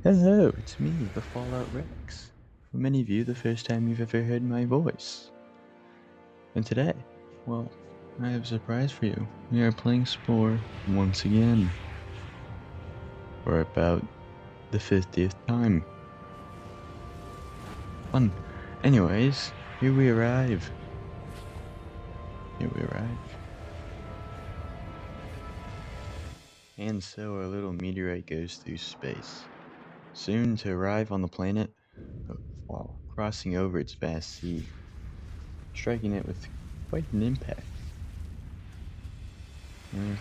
Hello, it's me, the Fallout Rex. For many of you, the first time you've ever heard my voice. And today, well, I have a surprise for you. We are playing Spore once again. For about the 50th time. Fun. Anyways, here we arrive. And so our little meteorite goes through space, soon to arrive on the planet while crossing over its vast sea, striking it with quite an impact. And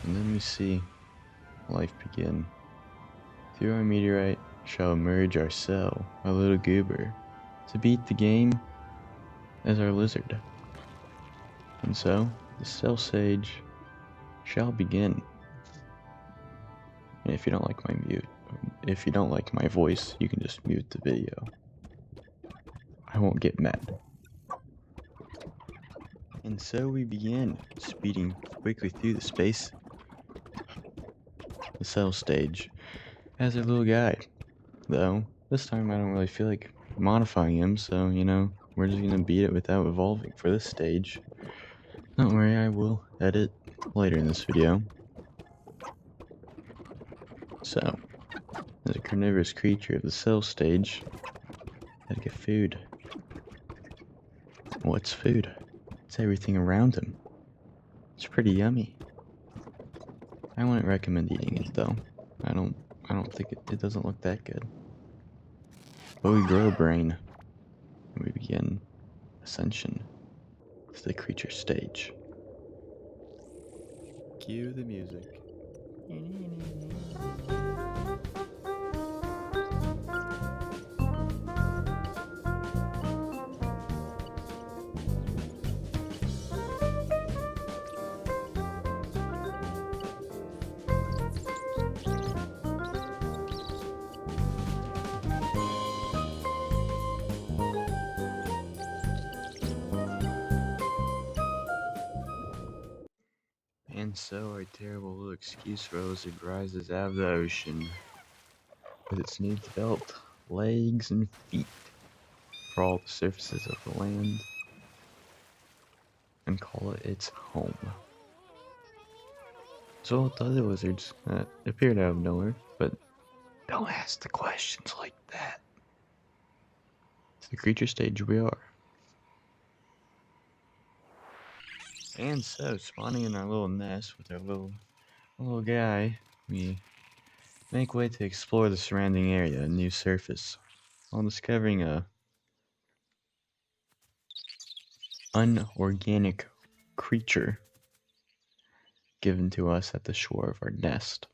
then we see life begin. Through our meteorite shall emerge our cell, our little goober, to beat the game as our lizard. And so, the cell stage shall begin. And if you don't like my voice, you can just mute the video. I won't get mad. And so we begin, speeding quickly through the space. The cell stage as a little guy. Though, this time I don't really feel like modifying him, so, we're just gonna beat it without evolving for this stage. Don't worry, I will edit later in this video. So, as a carnivorous creature of the cell stage, gotta get food. What's food? It's everything around him. It's pretty yummy. I wouldn't recommend eating it though. I don't think it doesn't look that good. But we grow brain, and we begin ascension to the creature stage. Cue the music. And so our terrible little excuse for lizard rises out of the ocean with its new developed legs and feet for all the surfaces of the land and call it its home. So with the other lizards that appeared out of nowhere, but don't ask the questions like that. It's the creature stage we are. And so, spawning in our little nest with our little guy, we make way to explore the surrounding area, a new surface, while discovering a unorganic creature given to us at the shore of our nest.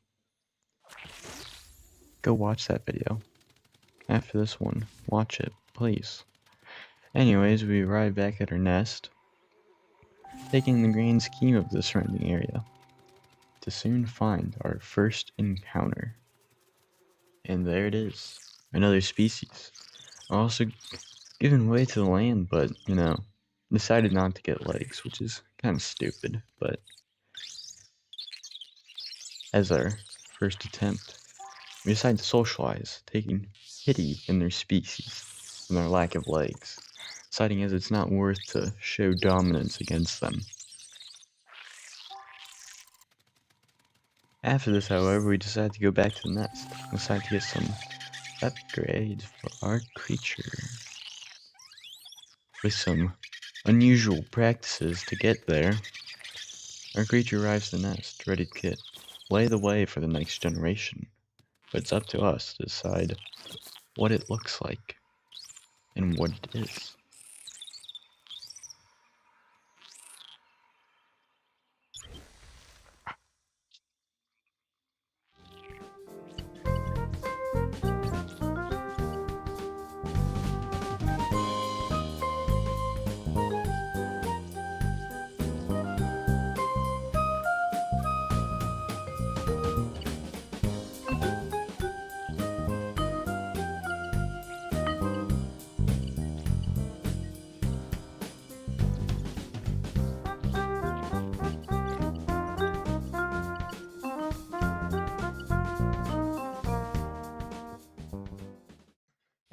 Go watch that video. After this one, watch it, please. Anyways, we arrive back at our nest, taking the grand scheme of the surrounding area, to soon find our first encounter. And there it is, another species. Also given way to the land, but, decided not to get legs, which is kind of stupid, but as our first attempt, we decided to socialize, taking pity in their species and their lack of legs, deciding as it's not worth to show dominance against them. After this, however, we decided to go back to the nest, decided to get some upgrades for our creature. With some unusual practices to get there, our creature arrives at the nest, ready to lay the way for the next generation. But it's up to us to decide what it looks like and what it is.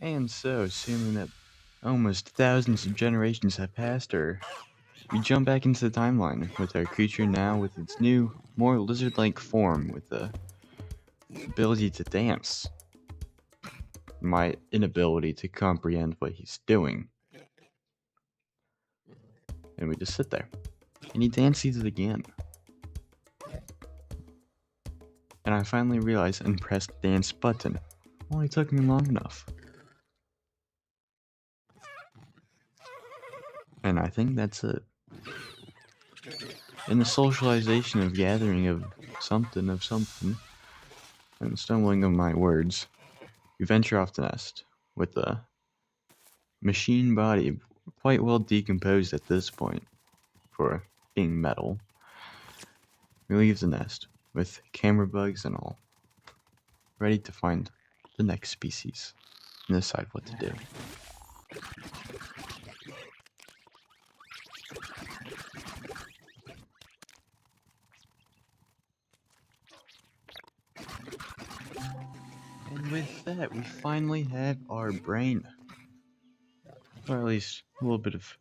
And so, assuming that almost thousands of generations have passed, we jump back into the timeline with our creature now with its new, more lizard-like form with the ability to dance. My inability to comprehend what he's doing. And we just sit there. And he dances it again. And I finally realized and pressed dance button. Only took me long enough. And I think that's it. In the socialization of gathering of something, and stumbling of my words, we venture off the nest, with the machine body quite well decomposed at this point, for being metal. We leave the nest, with camera bugs and all, ready to find the next species, and decide what to do. And with that, we finally have our brain. Or at least a little bit of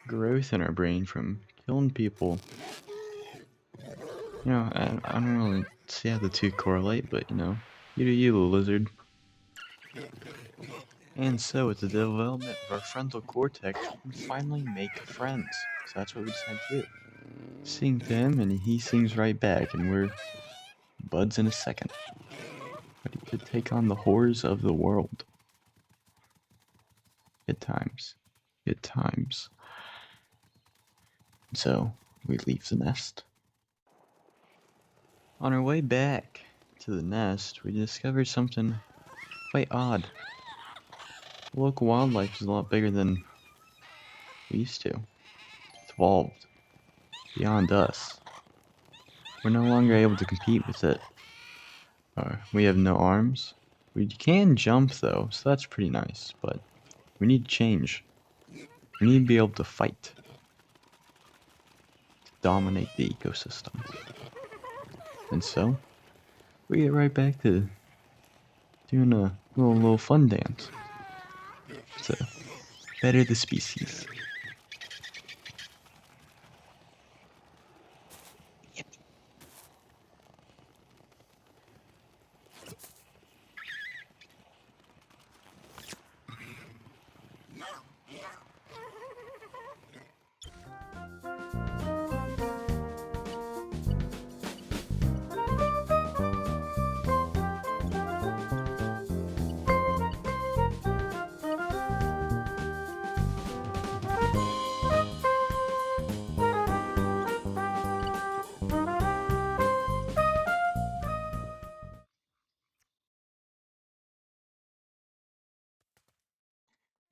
growth in our brain from killing people. You know, I don't really see how the two correlate, but you know, you do you, little lizard. And so, with the development of our frontal cortex, we can finally make friends. So that's what we decided to do. Sing to him, and he sings right back, and we're buds in a second. Ready to take on the horrors of the world. Good times. Good times. So, we leave the nest. On our way back to the nest, we discovered something quite odd. The local wildlife is a lot bigger than we used to. It's evolved beyond us. We're no longer able to compete with it. We have no arms. We can jump though, so that's pretty nice, but we need to change. We need to be able to fight. To dominate the ecosystem. And so, we get right back to doing a little fun dance. To better the species.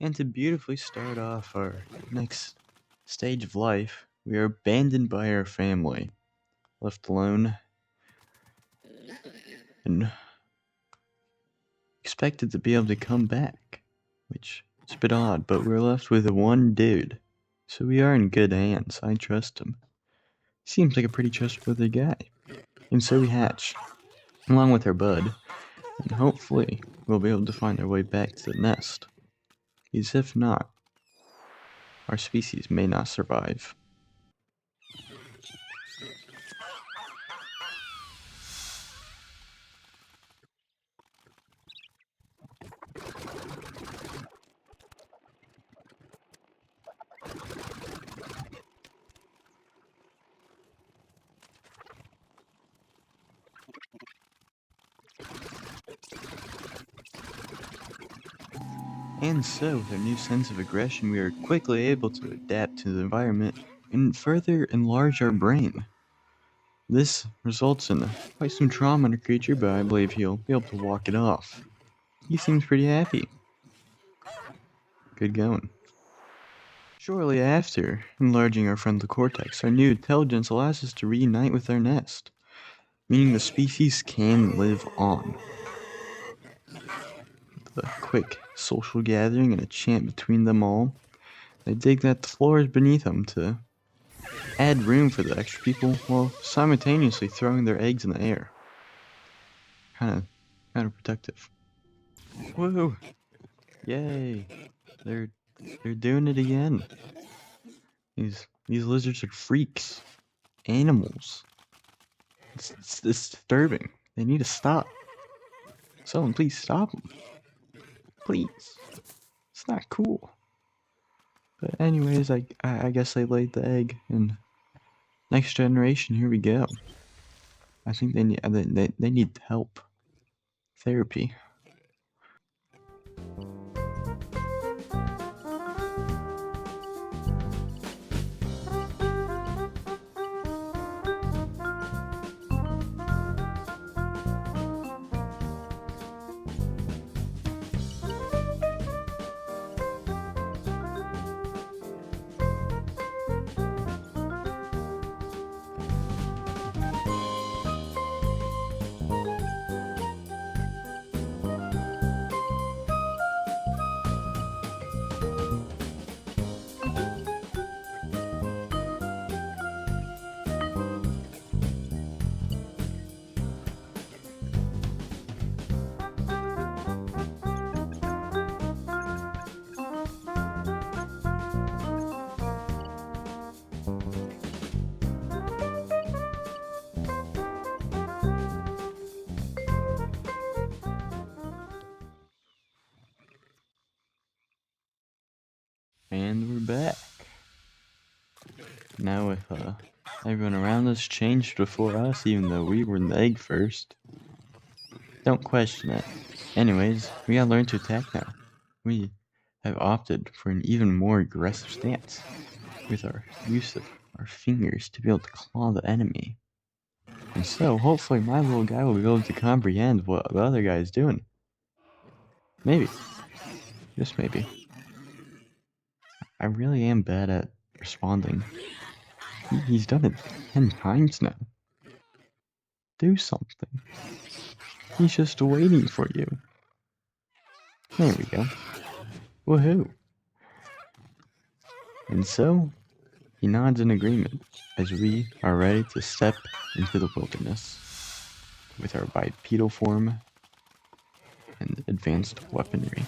And to beautifully start off our next stage of life, we are abandoned by our family, left alone, and expected to be able to come back, which is a bit odd, but we're left with one dude. So we are in good hands. I trust him. Seems like a pretty trustworthy guy. And so we hatch, along with our bud, and hopefully we'll be able to find our way back to the nest. Because if not, our species may not survive. And so, with our new sense of aggression, we are quickly able to adapt to the environment and further enlarge our brain. This results in quite some trauma in a creature, but I believe he'll be able to walk it off. He seems pretty happy. Good going. Shortly after enlarging our frontal cortex, our new intelligence allows us to reunite with our nest, meaning the species can live on. A quick social gathering and a chant between them all. They dig that the floor is beneath them to add room for the extra people while simultaneously throwing their eggs in the air. Kind of protective. Whoa! Yay! They're doing it again. These lizards are freaks, animals. It's disturbing. They need to stop. Someone please stop them. Please. It's not cool. But anyways, I guess I laid the egg, and next generation, here we go. I think they need help. Therapy. And we're back. Now if everyone around us changed before us, even though we were in the egg first, don't question it. Anyways, we gotta learn to attack now. We have opted for an even more aggressive stance, with our use of our fingers to be able to claw the enemy. And so, hopefully my little guy will be able to comprehend what the other guy is doing. Maybe. Just maybe. I really am bad at responding. He's done it 10 times now. Do something. He's just waiting for you. There we go. Woohoo! And so, he nods in agreement as we are ready to step into the wilderness with our bipedal form and advanced weaponry.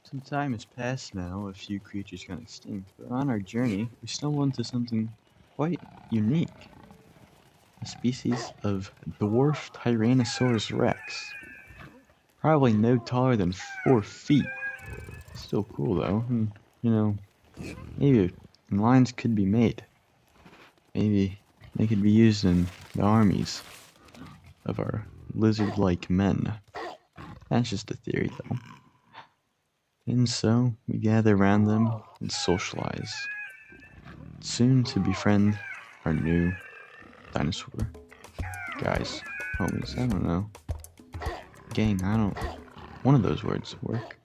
Some time has passed now, a few creatures gone extinct, but on our journey, we stumbled into something quite unique. A species of dwarf Tyrannosaurus rex. Probably no taller than 4 feet. Still cool though, and, you know, maybe lines could be made. Maybe they could be used in the armies of our lizard-like men. That's just a theory though. And so, we gather around them and socialize. Soon to befriend our new dinosaur guys, homies, I don't know. Gang, one of those words work.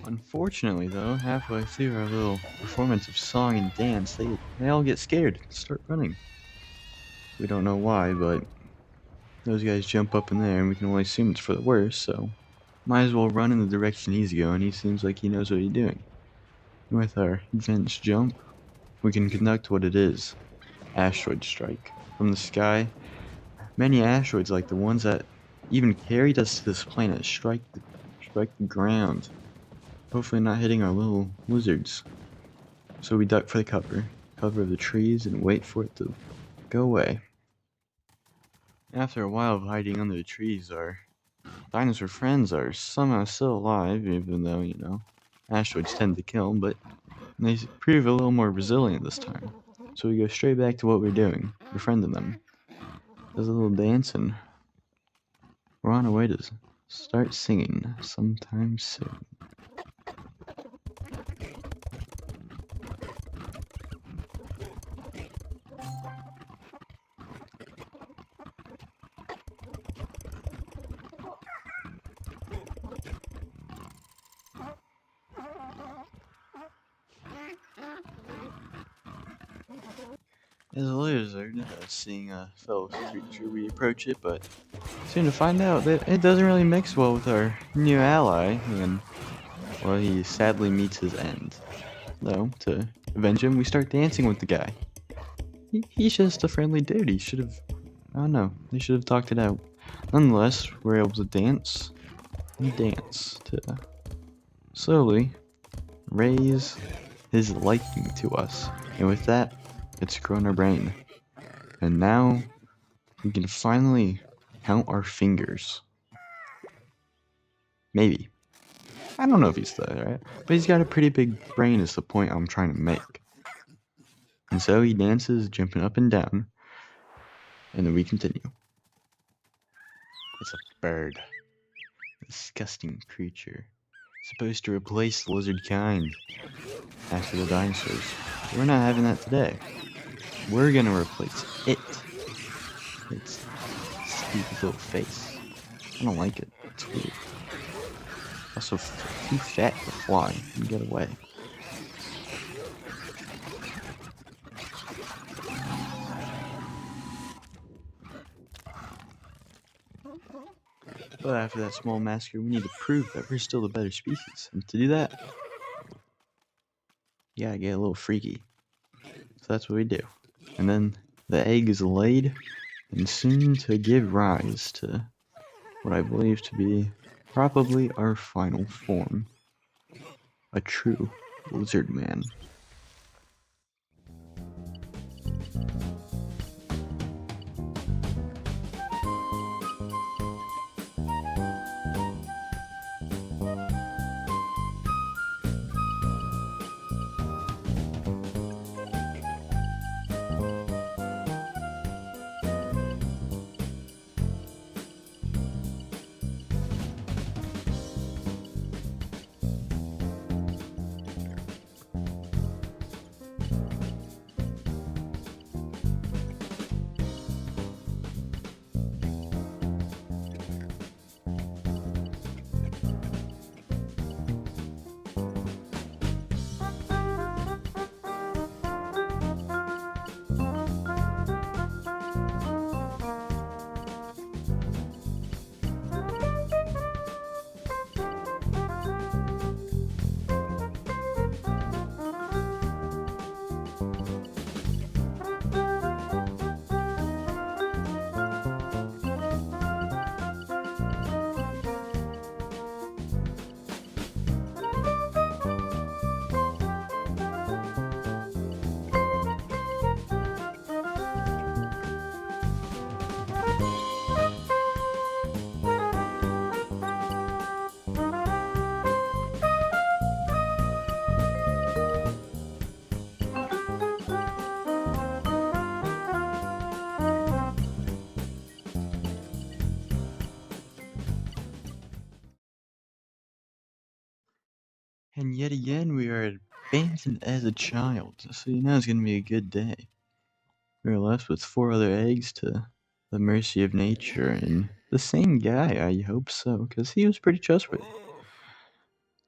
Unfortunately though, halfway through our little performance of song and dance, they all get scared and start running. We don't know why, but those guys jump up in there and we can only assume it's for the worst, so might as well run in the direction he's going. He seems like he knows what he's doing. With our advanced jump, we can conduct what it is. Asteroid strike. From the sky, many asteroids like the ones that even carried us to this planet strike the ground. Hopefully not hitting our little lizards. So we duck for the cover of the trees and wait for it to go away. After a while of hiding under the trees, our dinosaur friends are somehow still alive, even though, you know, asteroids tend to kill them, but they prove a little more resilient this time. So we go straight back to what we're doing, befriending them. Does a little dance, and we're on our way to start singing sometime soon. As a lizard, seeing a fellow creature, we approach it, but soon to find out that it doesn't really mix well with our new ally, and, well, he sadly meets his end. Though, to avenge him, we start dancing with the guy. He's just a friendly dude. He should have. I don't know. They should have talked it out. Nonetheless, we're able to dance and dance to slowly raise his liking to us. And with that, it's grown our brain. And now we can finally count our fingers. Maybe. I don't know if he's there, right? But he's got a pretty big brain is the point I'm trying to make. And so he dances, jumping up and down. And then we continue. It's a bird. Disgusting creature. Supposed to replace the lizard kind after the dinosaurs. We're not having that today. We're gonna replace it. Its stupid little face. I don't like it. It's weird. Also, too fat to fly and get away. But after that small massacre, we need to prove that we're still the better species. And to do that, you gotta get a little freaky. So that's what we do. And then the egg is laid, and soon to give rise to what I believe to be probably our final form. A true Lizardman. And yet again, we are abandoned as a child. So you know it's gonna be a good day. We are left with 4 other eggs to the mercy of nature, and the same guy, I hope so, because he was pretty trustworthy.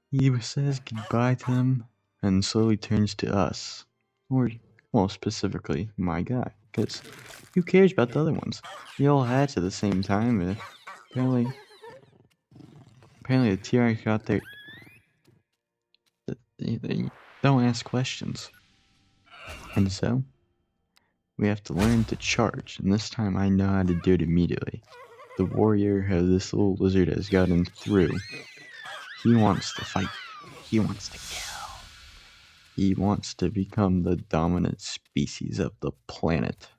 He says goodbye to them, and slowly turns to us. Or, well, specifically, my guy, because who cares about the other ones? We all hatched at the same time, and apparently the T-Rex got there. They don't ask questions. And so, we have to learn to charge, and this time I know how to do it immediately. The warrior of this little lizard has gotten through. He wants to fight. He wants to kill. He wants to become the dominant species of the planet.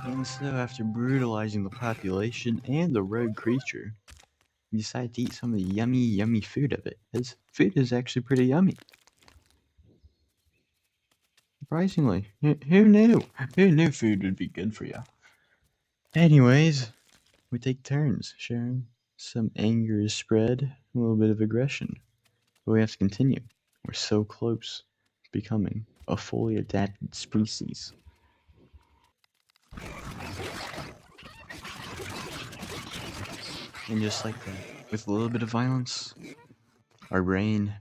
And so, after brutalizing the population and the rogue creature, we decided to eat some of the yummy food of it. His food is actually pretty yummy. Surprisingly, who knew? Who knew food would be good for you? Anyways, we take turns sharing. Some anger is spread, a little bit of aggression. But we have to continue. We're so close to becoming a fully adapted species. And just like that, with a little bit of violence, our brain,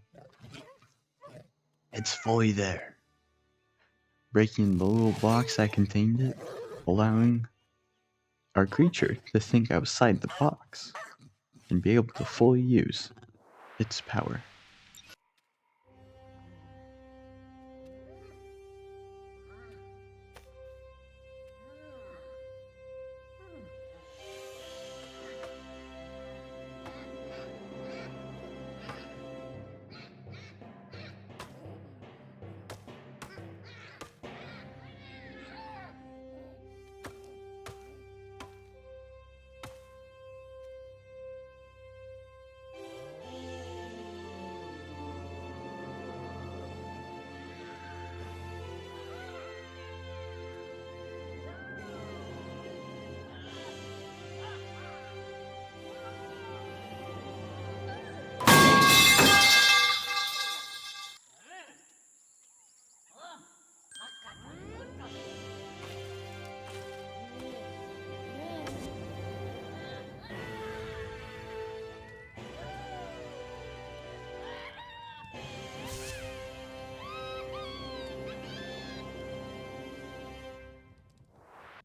it's fully there. Breaking the little box that contained it, allowing our creature to think outside the box and be able to fully use its power.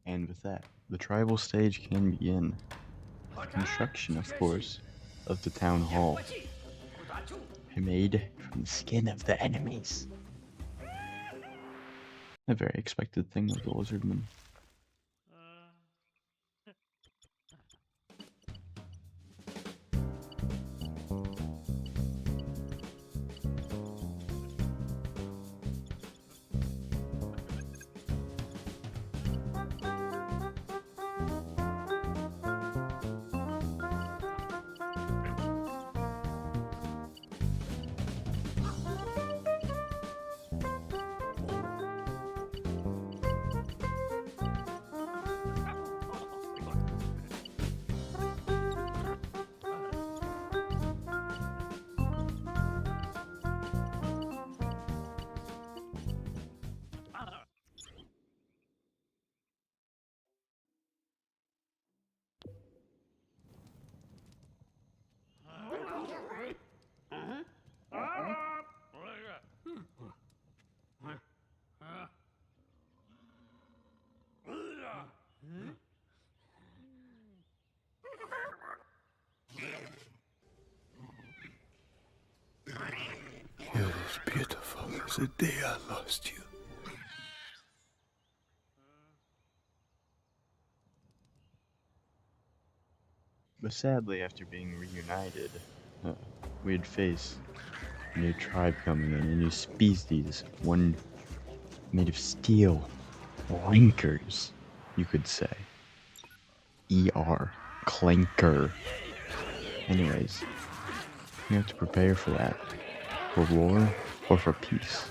And with that, the tribal stage can begin. Construction, of course, of the town hall. Made from the skin of the enemies. A very expected thing of the Lizardmen. You're as beautiful as the day I lost you. But sadly, after being reunited, we'd face a new tribe coming in, a new species, one made of steel, clankers, you could say. ER, clanker. Anyways, you have to prepare for that. For war or for peace.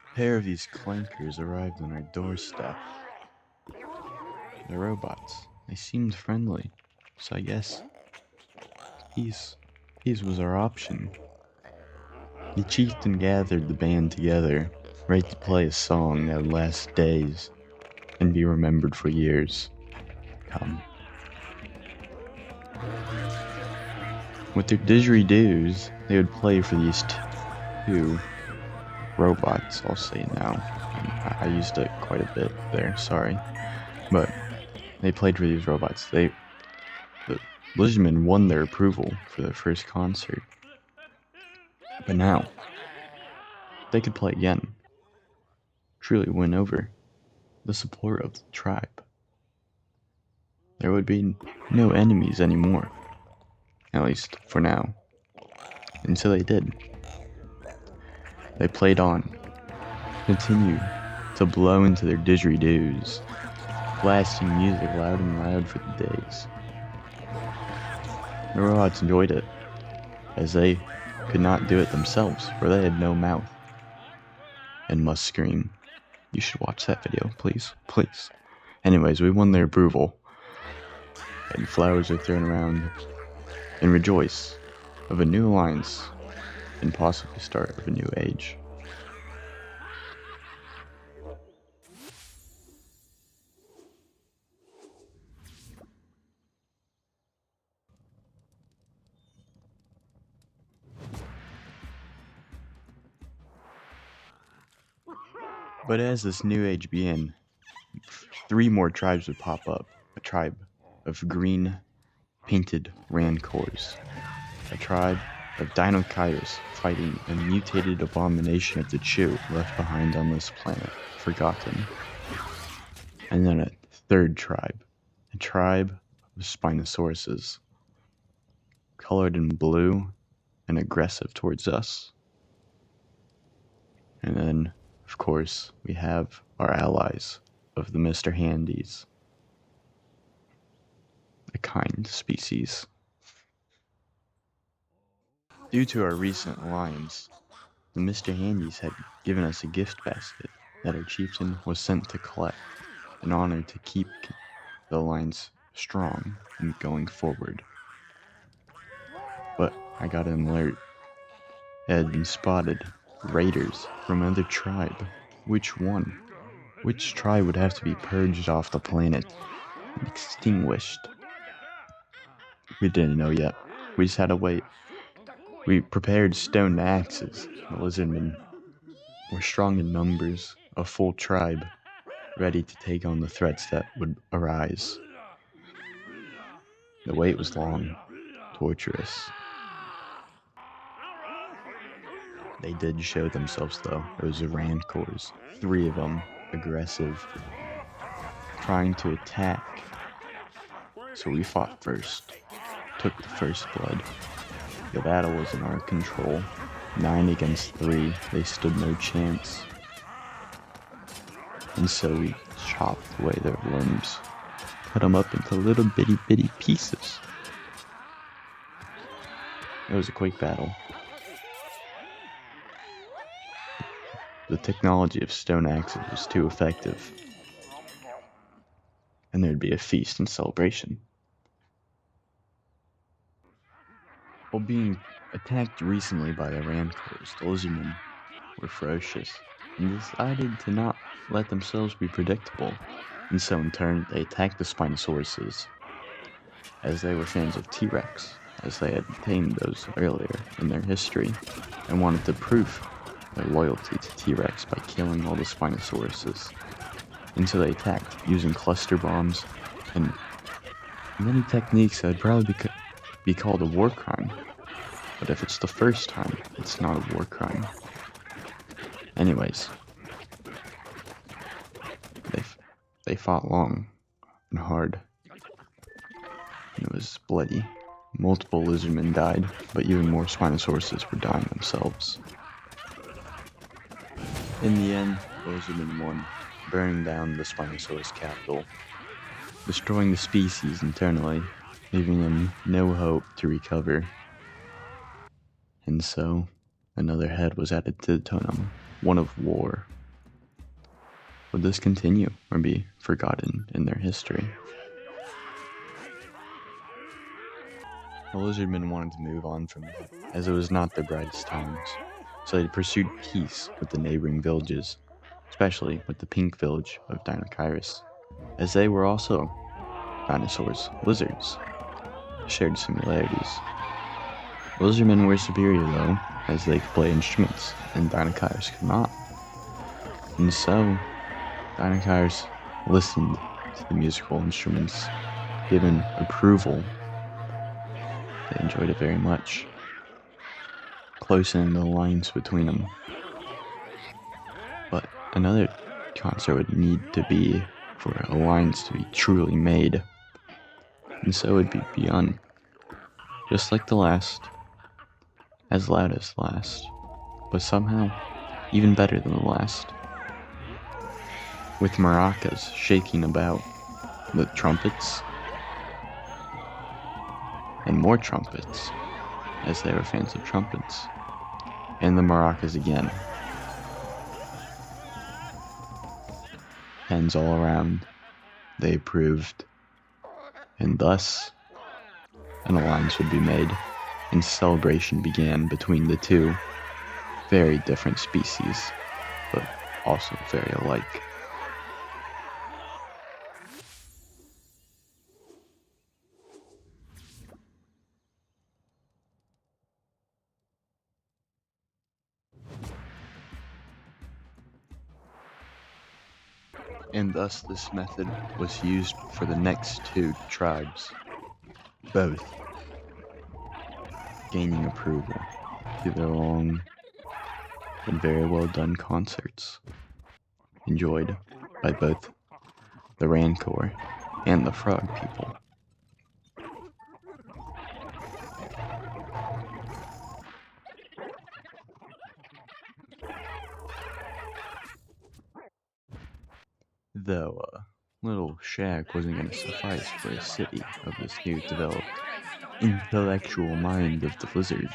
A pair of these clankers arrived on our doorstep. They're robots. They seemed friendly, so I guess peace was our option. The chieftain gathered the band together, ready to play a song that would last days and be remembered for years come. With their didgeridoos, they would play for these two robots, I'll say now. I used it quite a bit there, sorry. But they played for these robots. The Lizardmen won their approval for their first concert. But now, they could play again. Truly win over the support of the tribe. There would be no enemies anymore. At least for now. Until they did. They played on. Continued to blow into their didgeridoos, blasting music loud and loud for the days. The robots enjoyed it, as they could not do it themselves, for they had no mouth and must scream. You should watch that video, please, please. Anyways, we won their approval, and flowers are thrown around and rejoice of a new alliance and possibly start of a new age. But as this new age began, 3 more tribes would pop up. A tribe of green painted rancors, a tribe of Dinokyros fighting a mutated abomination of the Chew left behind on this planet, forgotten. And then a 3rd tribe, a tribe of Spinosauruses, colored in blue and aggressive towards us. And then, of course, we have our allies of the Mr. Handies, a kind species. Due to our recent alliance, the Mr. Handies had given us a gift basket that our chieftain was sent to collect in honor to keep the alliance strong and going forward. But I got an alert. It had been spotted. Raiders from another tribe. Which one? Which tribe would have to be purged off the planet and extinguished? We didn't know yet. We just had to wait. We prepared stone axes. The Lizardmen were strong in numbers, a full tribe, ready to take on the threats that would arise. The wait was long, torturous. They did show themselves though. Those rancors, 3 of them, aggressive, trying to attack. So we fought first, took the first blood. The battle was in our control. 9 against 3, they stood no chance. And so we chopped away their limbs, cut them up into little bitty pieces. It was a quick battle. The technology of stone axes was too effective, and there'd be a feast and celebration. While being attacked recently by the rancors, the Lizardmen were ferocious and decided to not let themselves be predictable, and so in turn they attacked the Spinosauruses, as they were fans of T-Rex, as they had tamed those earlier in their history, and wanted to prove their loyalty to T-Rex by killing all the Spinosauruses. And so they attacked using cluster bombs and many techniques that would probably be called a war crime. But if it's the first time, it's not a war crime. Anyways, they fought long and hard. And it was bloody. Multiple Lizardmen died, but even more Spinosauruses were dying themselves. In the end, the Lizardmen won, burning down the Spinosaurus capital, destroying the species internally, leaving them no hope to recover. And so, another head was added to the totem, one of war. Would this continue or be forgotten in their history? The Lizardmen wanted to move on from it, as it was not their brightest times, so they pursued peace with the neighboring villages, especially with the pink village of Dinokyros, as they were also dinosaurs, lizards, shared similarities. Lizardmen were superior though, as they could play instruments, and Dinokyros could not. And so, Dinokyros listened to the musical instruments, given approval. They enjoyed it very much, closening the lines between them. But another concert would need to be for a alliance to be truly made, and so it'd be begun, just like the last, as loud as the last, but somehow even better than the last, with maracas shaking about, the trumpets, and more trumpets, as they were fans of trumpets, and the maracas again. Hens all around, they approved, and thus an alliance would be made, and celebration began between the two very different species, but also very alike. And thus this method was used for the next two tribes, both gaining approval through their long and very well done concerts, enjoyed by both the Rancor and the Frog people. Though a little shack wasn't going to suffice for a city of this new developed intellectual mind of the lizards.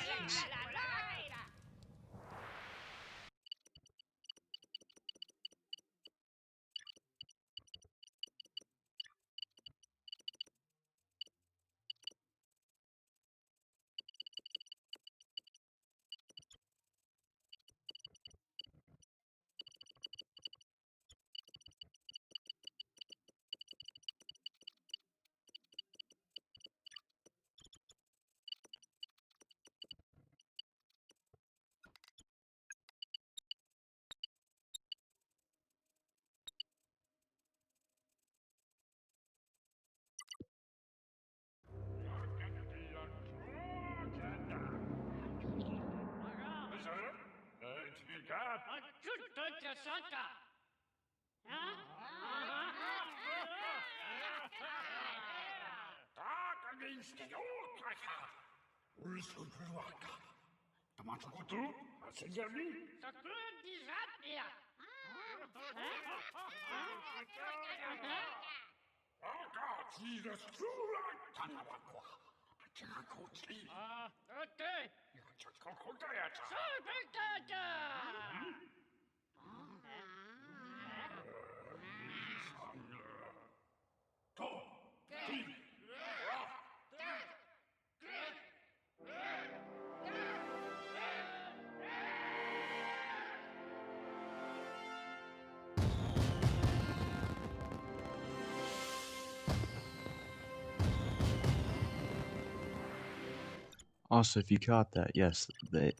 Also, if you caught that, yes,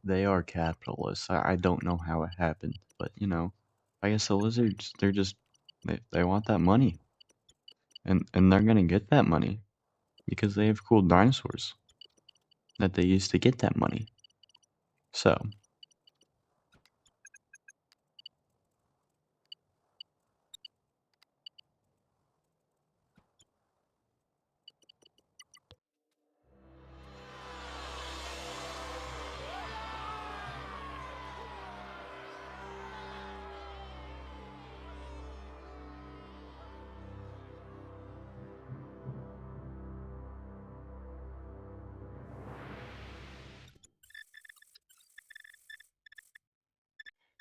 they are capitalists. I don't know how it happened, but you know, I guess the lizards, they want that money. And they're gonna get that money because they have cool dinosaurs that they use to get that money. So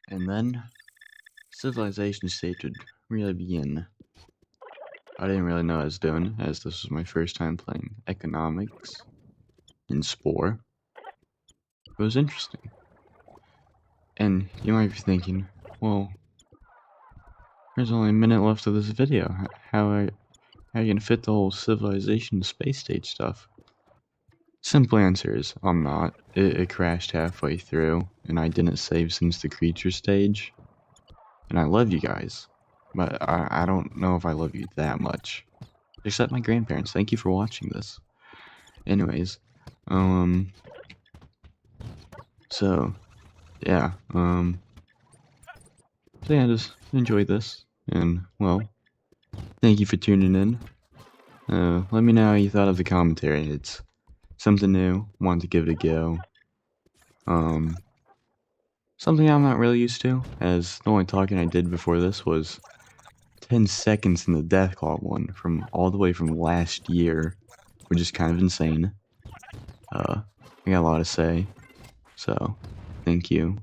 and then civilization stage would really begin. I didn't really know what I was doing, as this was my first time playing economics in Spore. It was interesting. And you might be thinking, well, there's only a minute left of this video. How are you gonna fit the whole civilization space stage stuff? Simple answer is, I'm not. It crashed halfway through, and I didn't save since the creature stage. And I love you guys, but I don't know if I love you that much. Except my grandparents. Thank you for watching this. Anyways, so yeah, just enjoy this, and well, thank you for tuning in. Let me know how you thought of the commentary. It's something new, wanted to give it a go. Something I'm not really used to, as the only talking I did before this was 10 seconds in the Deathclaw one, from all the way from last year, which is kind of insane. I got a lot to say. So, thank you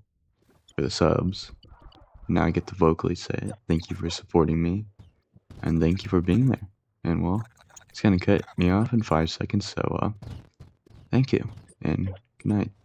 for the subs. Now I get to vocally say it. Thank you for supporting me. And thank you for being there. And well, it's gonna cut me off in 5 seconds, so thank you, and good night.